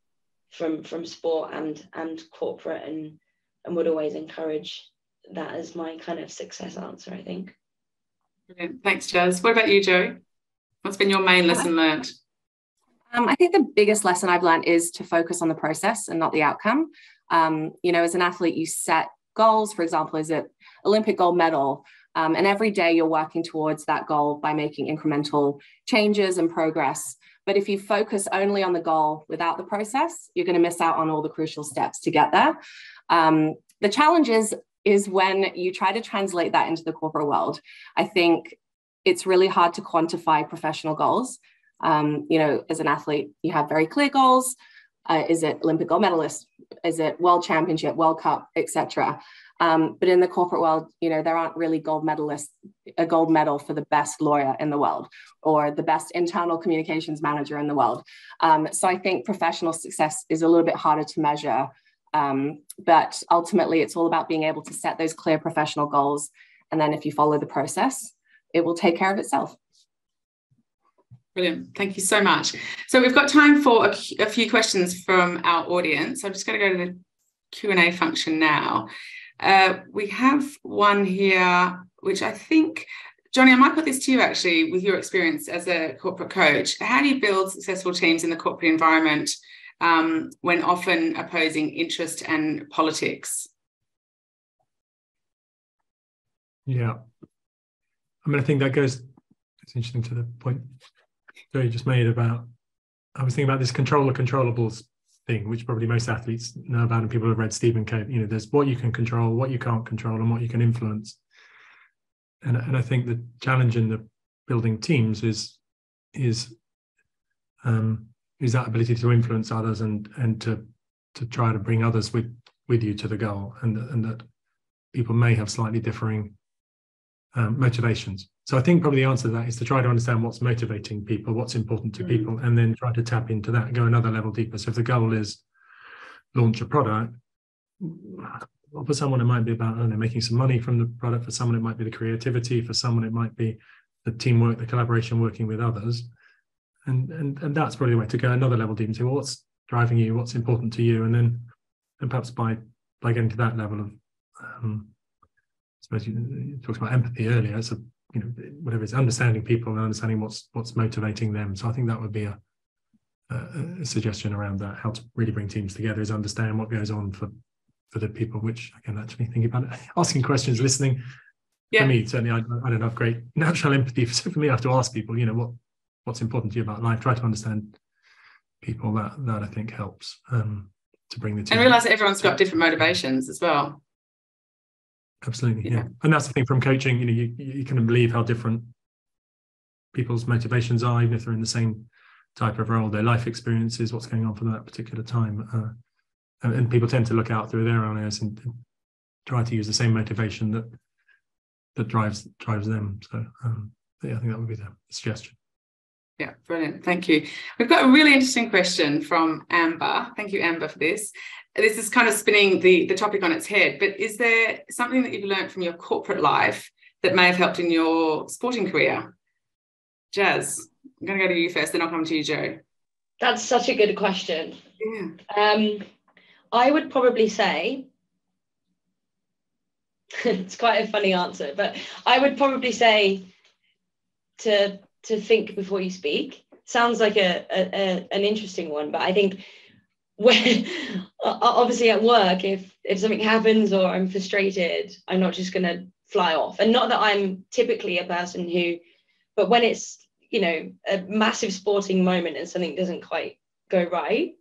Speaker 3: from sport and corporate, and would always encourage that as my kind of success answer, I think.
Speaker 1: Brilliant. Thanks, Jazz. What about you, Jo? What's been your main lesson learned?
Speaker 4: I think the biggest lesson I've learned is to focus on the process and not the outcome. You know, as an athlete, you set goals. For example, is it Olympic gold medal? And every day you're working towards that goal by making incremental changes and progress. But if you focus only on the goal without the process, you're going to miss out on all the crucial steps to get there. The challenge is when you try to translate that into the corporate world. I think it's really hard to quantify professional goals. You know, as an athlete, you have very clear goals. Is it Olympic gold medalist? Is it World Championship, World Cup, etc.? But in the corporate world, you know, there aren't really a gold medal for the best lawyer in the world or the best internal communications manager in the world. So I think professional success is a little bit harder to measure. But ultimately, it's all about being able to set those clear professional goals. And then if you follow the process, it will take care of itself.
Speaker 1: Brilliant. Thank you so much. So we've got time for a few questions from our audience. I'm just going to go to the Q&A function now. We have one here, which I think, Jonny, I might put this to you actually, with your experience as a corporate coach. How do you build successful teams in the corporate environment when often opposing interest and politics?
Speaker 2: Yeah. I mean, I think that goes, it's interesting to the point you just made about, I was thinking about this controllables thing, which probably most athletes know about, and people have read Stephen Covey. You know, there's what you can control, what you can't control, and what you can influence. And I think the challenge in the building teams is that ability to influence others and to try to bring others with you to the goal, and that people may have slightly differing motivations. So I think probably the answer to that is to try to understand what's motivating people, what's important to people, and then try to tap into that and go another level deeper. So if the goal is launch a product, for someone it might be about, I don't know, making some money from the product. For someone it might be the creativity. For someone it might be the teamwork, the collaboration, working with others. And that's probably the way to go another level deeper and say, well, what's driving you, what's important to you, and perhaps by getting to that level of I suppose you talked about empathy earlier. So, you know, whatever it's understanding people and understanding what's motivating them. So I think that would be a suggestion around that. How to really bring teams together is understand what goes on for the people, which I can actually think about it. Asking questions, listening. Yeah. For me, certainly, I don't have great natural empathy. So for me, I have to ask people, you know, what's important to you about life. Try to understand people. That I think helps to bring the team.
Speaker 1: And realise that everyone's got different motivations as well.
Speaker 2: Absolutely, yeah. And that's the thing from coaching. You know, you can believe how different people's motivations are, even if they're in the same type of role. Their life experiences, what's going on for that particular time, and people tend to look out through their own eyes and try to use the same motivation that drives them. So yeah, I think that would be the suggestion.
Speaker 1: Yeah, brilliant. Thank you. We've got a really interesting question from Amber. Thank you, Amber, for this. This is kind of spinning the topic on its head, but is there something that you've learned from your corporate life that may have helped in your sporting career? Jazz, I'm going to go to you first, then I'll come to you, Jo.
Speaker 3: That's such a good question.
Speaker 1: Yeah.
Speaker 3: I would probably say, it's quite a funny answer, but I would probably say to think before you speak. Sounds like an interesting one, but I think when obviously at work, if something happens or I'm frustrated, I'm not just going to fly off. And not that I'm typically a person who, but when it's, you know, a massive sporting moment and something doesn't quite go right,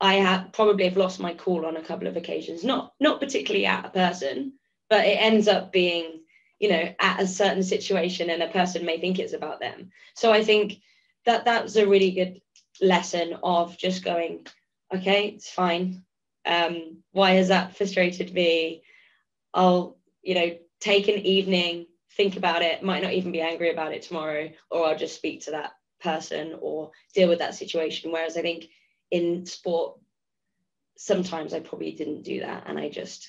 Speaker 3: I probably have lost my cool on a couple of occasions. Not particularly at a person, but it ends up being, you know, at a certain situation, and a person may think it's about them. So I think that's a really good lesson of just going, okay, it's fine. Why has that frustrated me? I'll, you know, take an evening, think about it, might not even be angry about it tomorrow, or I'll just speak to that person or deal with that situation. Whereas I think in sport, sometimes I probably didn't do that, and I just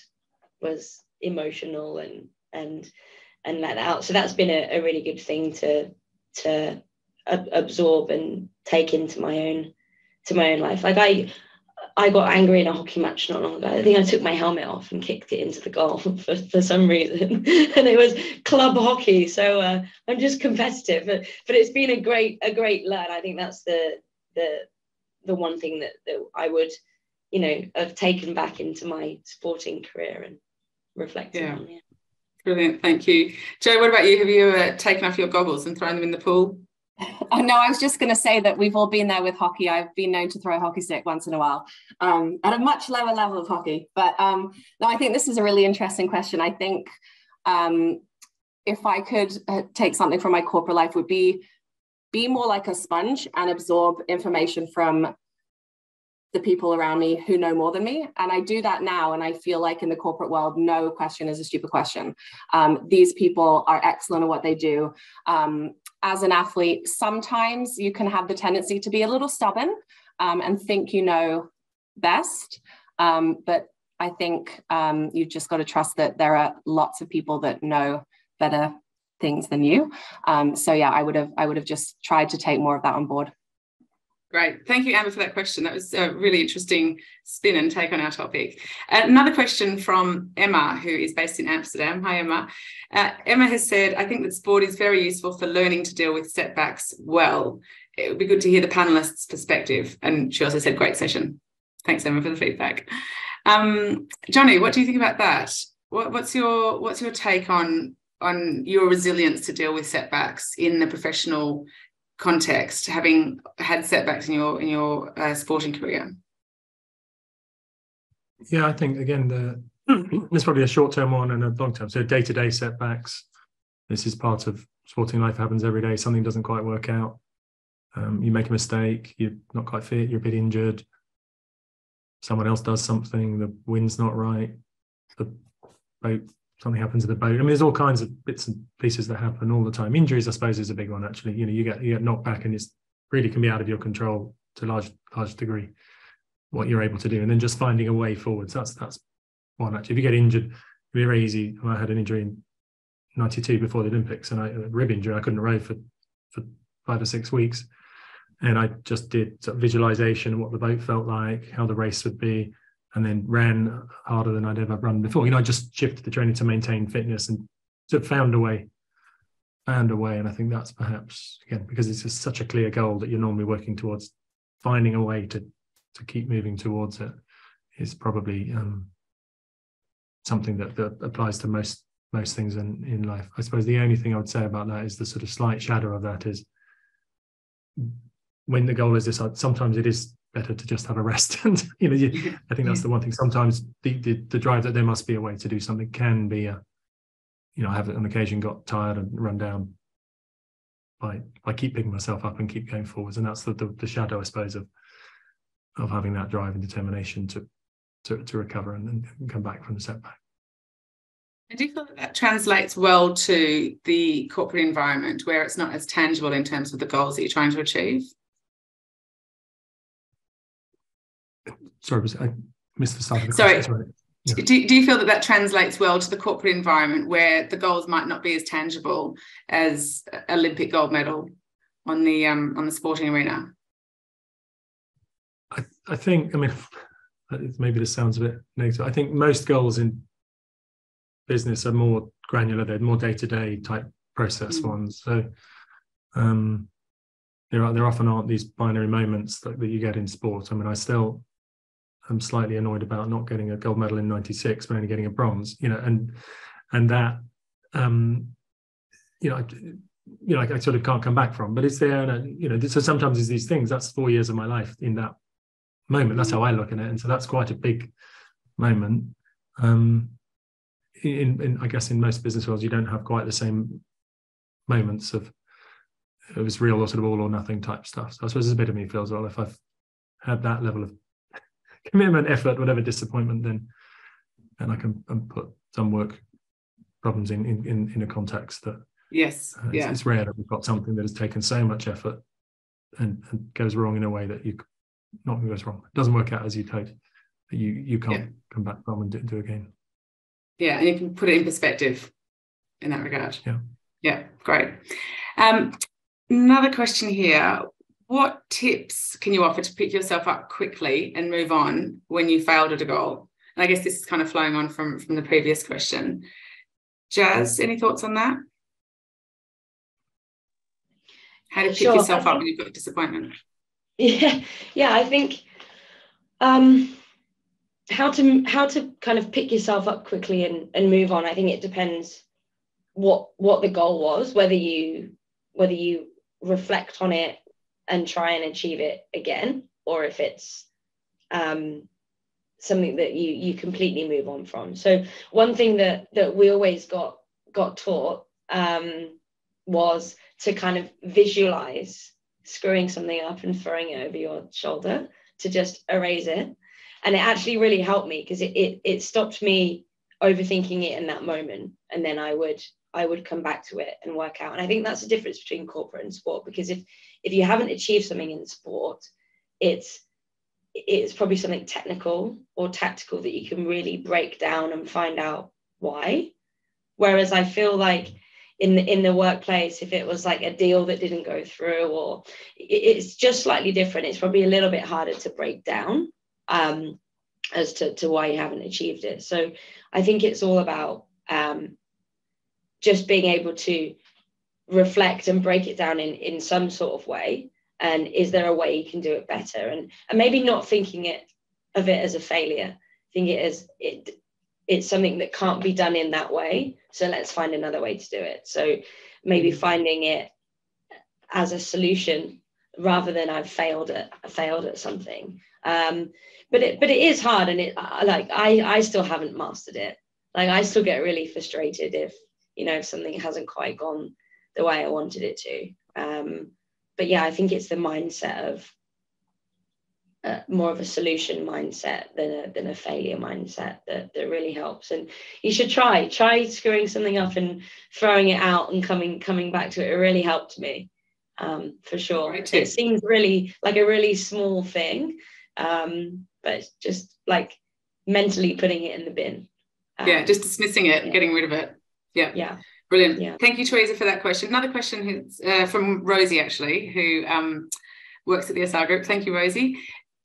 Speaker 3: was emotional and let out. So that's been a really good thing to absorb and take into my own life. Like I got angry in a hockey match not long ago. I think I took my helmet off and kicked it into the goal for some reason, and it was club hockey. So I'm just competitive, but it's been a great learn. I think that's the one thing that I would, you know, have taken back into my sporting career and reflected on. Yeah.
Speaker 1: Brilliant, thank you. Jo, what about you? Have you ever taken off your goggles and thrown them in the pool?
Speaker 4: Oh, no, I was just going to say that we've all been there with hockey. I've been known to throw a hockey stick once in a while at a much lower level of hockey. But no, I think this is a really interesting question. I think if I could take something from my corporate life, would be more like a sponge and absorb information from the people around me who know more than me. And I do that now. And I feel like in the corporate world, no question is a stupid question. These people are excellent at what they do. As an athlete, sometimes you can have the tendency to be a little stubborn and think you know best. But I think you've just got to trust that there are lots of people that know better things than you. So yeah, I would have just tried to take more of that on board.
Speaker 1: Great. Thank you, Amber, for that question. That was a really interesting spin and take on our topic. Another question from Emma, who is based in Amsterdam. Hi, Emma. Emma has said, I think that sport is very useful for learning to deal with setbacks well. It would be good to hear the panelists' perspective. And she also said, great session. Thanks, Emma, for the feedback. Jonny, what do you think about that? What's your take on your resilience to deal with setbacks in the professional context, having had setbacks in your sporting career?
Speaker 2: Yeah, I think again there's probably a short-term one and a long-term. So day-to-day setbacks. This is part of sporting life. It happens every day. Something doesn't quite work out. You make a mistake. You're not quite fit. You're a bit injured. Someone else does something. The wind's not right. The boat. Something happens to the boat. I mean, there's all kinds of bits and pieces that happen all the time. Injuries, I suppose, is a big one. Actually, you get knocked back, and it's really can be out of your control to a large degree what you're able to do, and then just finding a way forwards. That's one. Actually, if you get injured, it'd be very easy. I had an injury in '92 before the Olympics, and a rib injury. I couldn't row for 5 or 6 weeks, and I just did sort of visualization of what the boat felt like, how the race would be, and then ran harder than I'd ever run before. I just shifted the training to maintain fitness and sort of found a way. And I think that's perhaps, again, because it's just such a clear goal that you're normally working towards, finding a way to keep moving towards it is probably something that applies to most things in life. I suppose the only thing I would say about that is the sort of slight shadow of that is when the goal is this, sometimes it is better to just have a rest. And I think that's the one thing. Sometimes the drive that there must be a way to do something can be I have on occasion got tired and run down. I keep picking myself up and keep going forwards, and that's the shadow, I suppose, of having that drive and determination to recover and come back from the setback.
Speaker 1: And do you feel that translates well to the corporate environment where it's not as tangible in terms of the goals that you're trying to achieve?
Speaker 2: Sorry, I missed the start of the
Speaker 1: question.
Speaker 2: Sorry. Yeah.
Speaker 1: Do you feel that translates well to the corporate environment where the goals might not be as tangible as Olympic gold medal on the sporting arena?
Speaker 2: I think, maybe this sounds a bit negative. I think most goals in business are more granular. They're more day-to-day type process ones. So there often aren't these binary moments that you get in sport. I still am slightly annoyed about not getting a gold medal in '96, but only getting a bronze. And that I sort of can't come back from. But it's there, and so sometimes it's these things. That's 4 years of my life in that moment. That's how I look at it, and so that's quite a big moment. I guess in most business worlds, you don't have quite the same moments of it was real or sort of all or nothing type stuff. So I suppose there's a bit of me feels, well, if I've had that level of commitment, effort, whatever disappointment, then I can put some work problems in a context that it's rare that we've got something that has taken so much effort and goes wrong in a way that not goes wrong. It doesn't work out as you'd hoped, that you can't come back from and do again.
Speaker 1: Yeah, and you can put it in perspective in that regard. Yeah, great. Another question here. What tips can you offer to pick yourself up quickly and move on when you failed at a goal? And I guess this is kind of flowing on from the previous question. Jazz, any thoughts on that? How to pick yourself up when you've got disappointment?
Speaker 3: Yeah, I think how to kind of pick yourself up quickly and move on. I think it depends what the goal was, whether you reflect on it and try and achieve it again, or if it's something that you completely move on from. So one thing that we always got taught was to kind of visualize screwing something up and throwing it over your shoulder, to just erase it. And it actually really helped me, because it stopped me overthinking it in that moment, and then I would come back to it and work out. And I think that's the difference between corporate and sport, because if you haven't achieved something in sport, it's probably something technical or tactical that you can really break down and find out why. Whereas I feel like in the workplace, if it was like a deal that didn't go through, or it's just slightly different, it's probably a little bit harder to break down as to why you haven't achieved it. So I think it's all about just being able to reflect and break it down in some sort of way. And is there a way you can do it better? And maybe not thinking of it as a failure, think it as it's something that can't be done in that way. So let's find another way to do it. So maybe finding it as a solution rather than I've failed at something. But it is hard, and I still haven't mastered it. Like, I still get really frustrated if something hasn't quite gone the way I wanted it to. But yeah, I think it's the mindset of more of a solution mindset than a failure mindset that really helps. And you should try screwing something up and throwing it out and coming back to it. It really helped me, for sure. It seems really like a really small thing, but it's just like mentally putting it in the bin.
Speaker 1: Just dismissing it and getting rid of it. Yeah. Brilliant. Yeah. Thank you, Teresa, for that question. Another question from Rosie, actually, who works at the SR Group. Thank you, Rosie.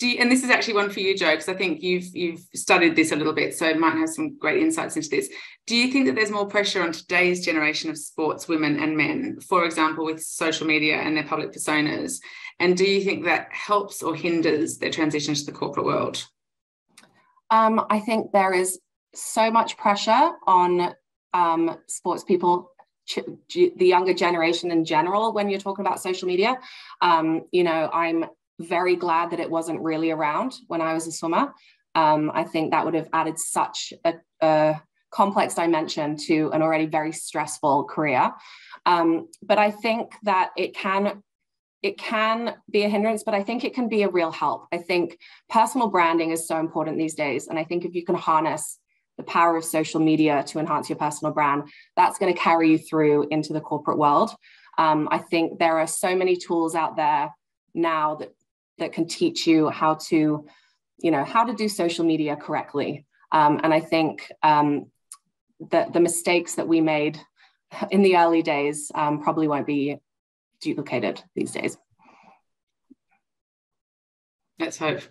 Speaker 1: And this is actually one for you, Jo, because I think you've studied this a little bit, so might have some great insights into this. Do you think that there's more pressure on today's generation of sports women and men, for example, with social media and their public personas? And do you think that helps or hinders their transition to the corporate world?
Speaker 4: I think there is so much pressure on sports people, the younger generation in general, when you're talking about social media. I'm very glad that it wasn't really around when I was a swimmer. I think that would have added such a complex dimension to an already very stressful career. But I think that it can be a hindrance, but I think it can be a real help. I think personal branding is so important these days. And I think if you can harness the power of social media to enhance your personal brand, that's going to carry you through into the corporate world. I think there are so many tools out there now that can teach you how to do social media correctly. And I think that the mistakes that we made in the early days probably won't be duplicated these days.
Speaker 1: Let's hope.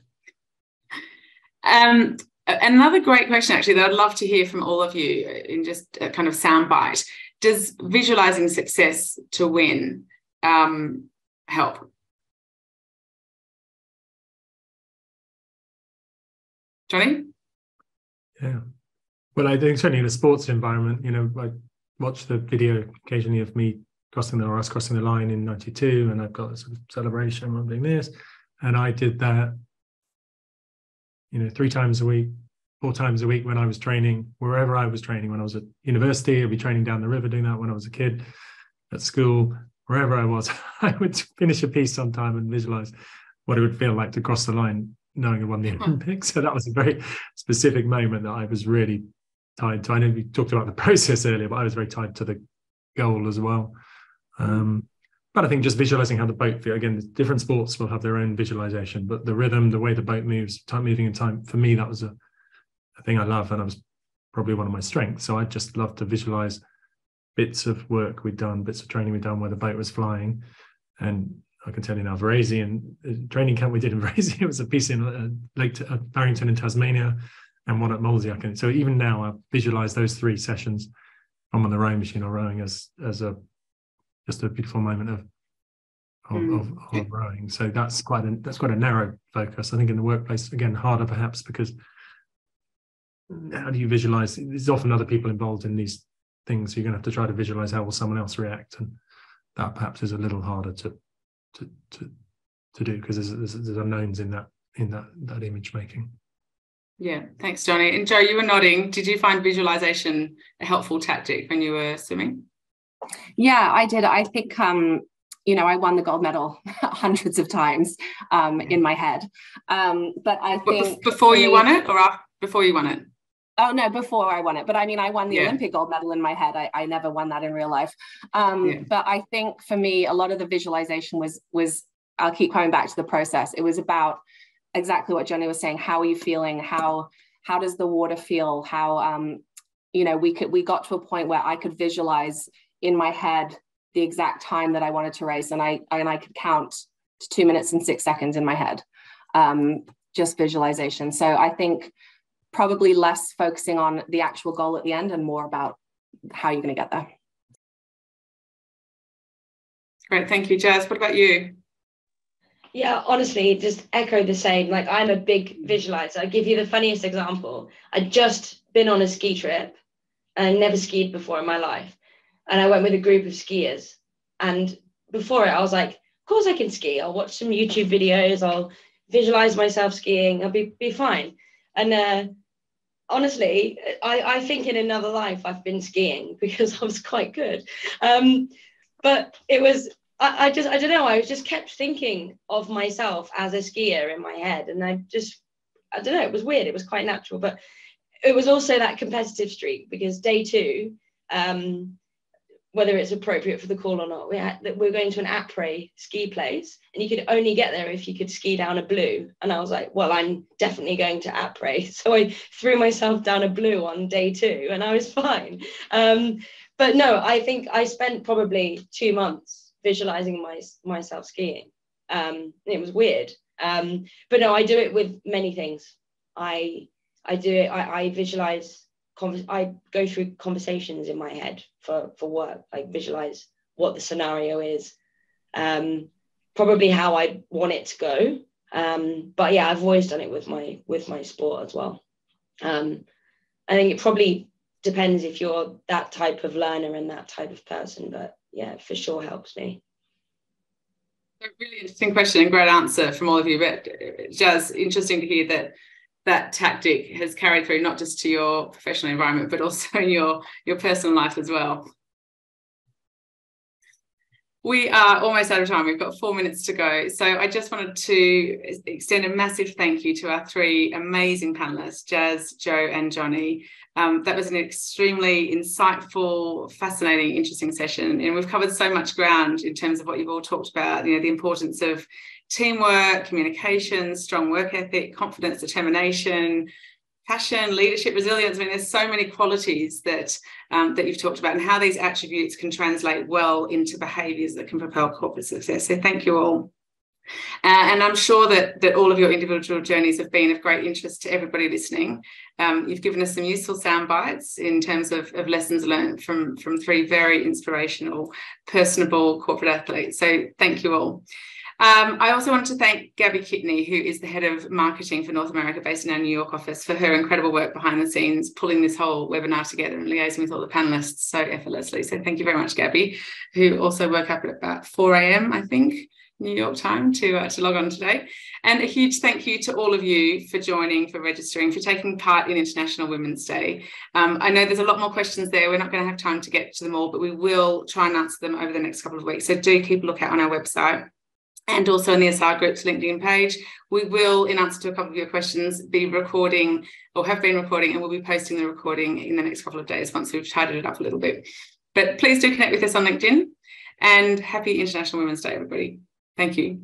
Speaker 1: Another great question, actually, that I'd love to hear from all of you in just a kind of soundbite. Does visualizing success to win help? Jonny?
Speaker 2: Yeah. Well, I think certainly in a sports environment, I watch the video occasionally of me crossing the line in 92, and I've got a sort of celebration, I'm doing this. And I did that, 3 times a week, 4 times a week when I was training, wherever I was training. When I was at university, I'd be training down the river doing that. When I was a kid at school, wherever I was, I would finish a piece sometime and visualize what it would feel like to cross the line, knowing I won the Olympics. So that was a very specific moment that I was really tied to. I know we talked about the process earlier, but I was very tied to the goal as well. But I think just visualizing how the boat feels, again, different sports will have their own visualization, but the rhythm, the way the boat moves, moving in time, for me, that was a thing I love, and it was probably one of my strengths. So I just love to visualize bits of work we'd done, bits of training we'd done where the boat was flying. And I can tell you now, Varese and training camp we did in Varese, it was a piece in Lake Barrington in Tasmania and one at Molesey. So even now I visualize those 3 sessions on the rowing machine or rowing as just a beautiful moment of rowing. So that's quite a narrow focus. I think in the workplace, again, harder perhaps, because how do you visualize? There's often other people involved in these things. So you're going to have to try to visualize how will someone else react, and that perhaps is a little harder to do, because there's unknowns in that image making.
Speaker 1: Yeah, thanks, Jonny. And Jo, you were nodding. Did you find visualization a helpful tactic when you were swimming?
Speaker 4: Yeah, I did. I think, I won the gold medal hundreds of times in my head. But I think...
Speaker 1: Before you won it, or before you won it?
Speaker 4: Oh, no, before I won it. But I mean, I won the Olympic gold medal in my head. I never won that in real life. But I think for me, a lot of the visualization was, I'll keep coming back to the process. It was about exactly what Jonny was saying. How are you feeling? How does the water feel? How, we got to a point where I could visualize in my head the exact time that I wanted to race, and I could count to 2 minutes and 6 seconds in my head, just visualization. So I think probably less focusing on the actual goal at the end and more about how you're going to get there.
Speaker 1: Great, thank you, Jazz. What about you?
Speaker 3: Yeah, honestly, just echo the same. Like, I'm a big visualizer. I'll give you the funniest example. I'd just been on a ski trip and I never skied before in my life. And I went with a group of skiers. And before it, I was like, of course I can ski. I'll watch some YouTube videos. I'll visualize myself skiing. I'll be fine. And honestly, I think in another life I've been skiing because I was quite good. But it was, I don't know, I just kept thinking of myself as a skier in my head. And I don't know, it was weird. It was quite natural. But it was also that competitive streak, because day 2, whether it's appropriate for the call or not, we're going to an après ski place, and you could only get there if you could ski down a blue. And I was like, well, I'm definitely going to après. So I threw myself down a blue on day 2 and I was fine. But no, I think I spent probably 2 months visualizing myself skiing. It was weird. But no, I do it with many things. I visualize, I go through conversations in my head for work. I visualize what the scenario is, probably how I want it to go. But yeah, I've always done it with my sport as well. I think it probably depends if you're that type of learner and that type of person, but yeah, for sure helps me.
Speaker 1: A really interesting question and great answer from all of you. But Jazz, interesting to hear that tactic has carried through not just to your professional environment, but also your personal life as well. We are almost out of time. We've got 4 minutes to go. So I just wanted to extend a massive thank you to our 3 amazing panelists, Jazz, Jo and Jonny. That was an extremely insightful, fascinating, interesting session. And we've covered so much ground in terms of what you've all talked about, the importance of teamwork, communication, strong work ethic, confidence, determination, passion, leadership, resilience. I mean, there's so many qualities that you've talked about, and how these attributes can translate well into behaviours that can propel corporate success. So thank you all. And I'm sure that all of your individual journeys have been of great interest to everybody listening. You've given us some useful sound bites in terms of lessons learned from 3 very inspirational, personable corporate athletes. So thank you all. I also want to thank Gabby Kitney, who is the head of marketing for North America based in our New York office, for her incredible work behind the scenes, pulling this whole webinar together and liaising with all the panelists so effortlessly. So thank you very much, Gabby, who also woke up at about 4 a.m, I think, New York time to log on today. And a huge thank you to all of you for joining, for registering, for taking part in International Women's Day. I know there's a lot more questions there. We're not going to have time to get to them all, but we will try and answer them over the next couple of weeks. So do keep a lookout on our website. And also on the SR Group's LinkedIn page. We will, in answer to a couple of your questions, be recording, or have been recording, and we'll be posting the recording in the next couple of days once we've tidied it up a little bit. But please do connect with us on LinkedIn, and happy International Women's Day, everybody. Thank you.